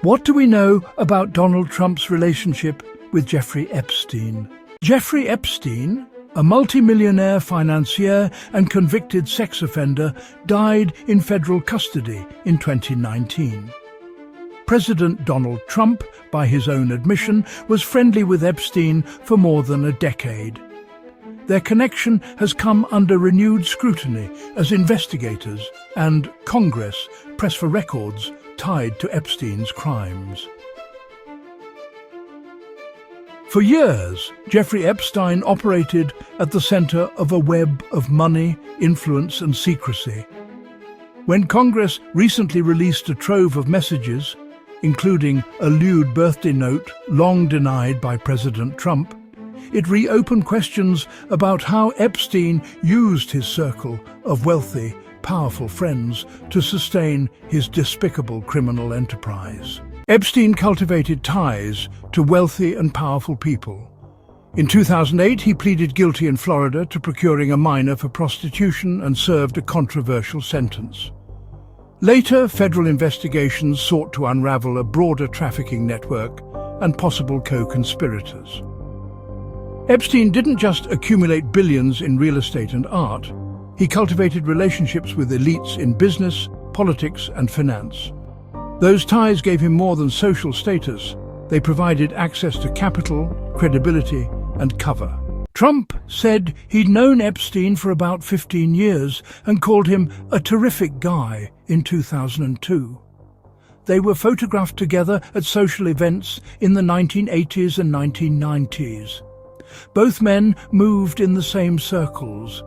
What do we know about Donald Trump's relationship with Jeffrey Epstein? Jeffrey Epstein, a multimillionaire financier and convicted sex offender, died in federal custody in 2019. President Donald Trump, by his own admission, was friendly with Epstein for more than a decade. Their connection has come under renewed scrutiny as investigators and Congress press for records tied to Epstein's crimes. For years, Jeffrey Epstein operated at the center of a web of money, influence and secrecy. When Congress recently released a trove of messages, including a lewd birthday note long denied by President Trump, it reopened questions about how Epstein used his circle of wealthy, powerful friends to sustain his despicable criminal enterprise. Epstein cultivated ties to wealthy and powerful people. In 2008, he pleaded guilty in Florida to procuring a minor for prostitution and served a controversial sentence. Later, federal investigations sought to unravel a broader trafficking network and possible co-conspirators. Epstein didn't just accumulate billions in real estate and art. He cultivated relationships with elites in business, politics and finance. Those ties gave him more than social status. They provided access to capital, credibility and cover. Trump said he'd known Epstein for about 15 years and called him a terrific guy in 2002. They were photographed together at social events in the 1980s and 1990s. Both men moved in the same circles: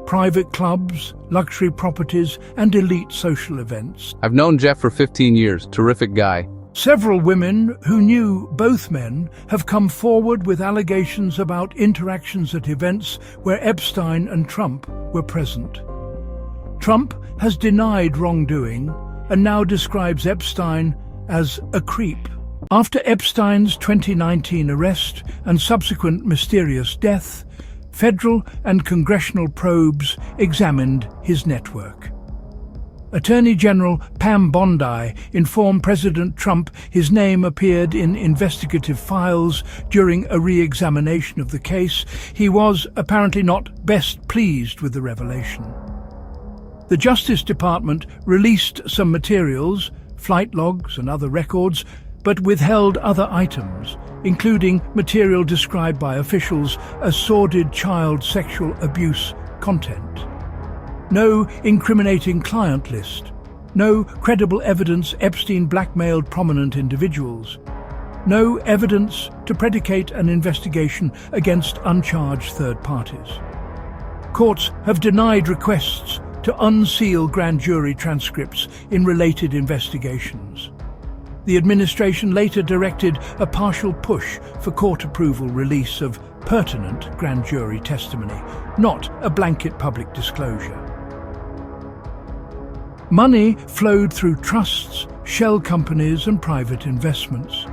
private clubs, luxury properties, and elite social events. I've known Jeff for 15 years. Terrific guy. Several women who knew both men have come forward with allegations about interactions at events where Epstein and Trump were present. Trump has denied wrongdoing and now describes Epstein as a creep. After Epstein's 2019 arrest and subsequent mysterious death, federal and congressional probes examined his network. Attorney General Pam Bondi informed President Trump his name appeared in investigative files during a re-examination of the case. He was apparently not best pleased with the revelation. The Justice Department released some materials, flight logs and other records, but withheld other items, including material described by officials as sordid child sexual abuse content. No incriminating client list. No credible evidence Epstein blackmailed prominent individuals. No evidence to predicate an investigation against uncharged third parties. Courts have denied requests to unseal grand jury transcripts in related investigations. The administration later directed a partial push for court approval release of pertinent grand jury testimony, not a blanket public disclosure. Money flowed through trusts, shell companies and private investments.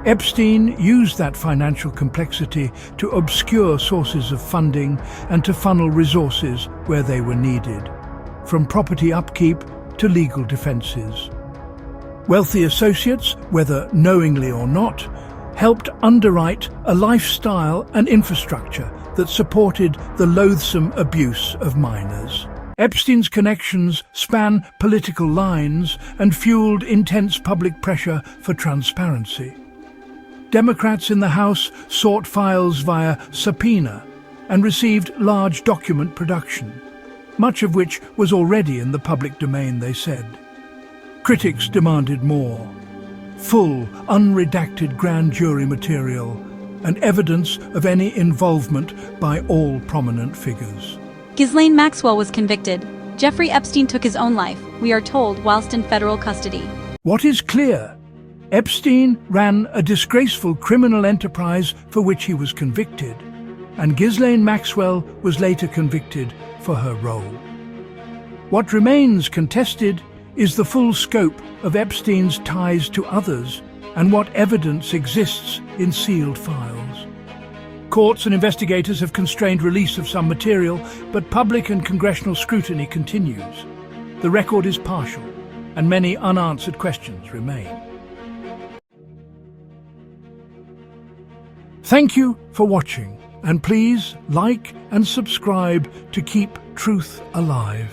Epstein used that financial complexity to obscure sources of funding and to funnel resources where they were needed, from property upkeep to legal defenses. Wealthy associates, whether knowingly or not, helped underwrite a lifestyle and infrastructure that supported the loathsome abuse of minors. Epstein's connections span political lines and fueled intense public pressure for transparency. Democrats in the House sought files via subpoena and received large document production, much of which was already in the public domain, they said. Critics demanded more: full, unredacted grand jury material and evidence of any involvement by all prominent figures. Ghislaine Maxwell was convicted. Jeffrey Epstein took his own life, we are told, whilst in federal custody. What is clear? Epstein ran a disgraceful criminal enterprise for which he was convicted, and Ghislaine Maxwell was later convicted for her role. What remains contested is the full scope of Epstein's ties to others and what evidence exists in sealed files. Courts and investigators have constrained release of some material, but public and congressional scrutiny continues. The record is partial, and many unanswered questions remain. Thank you for watching, and please like and subscribe to keep truth alive.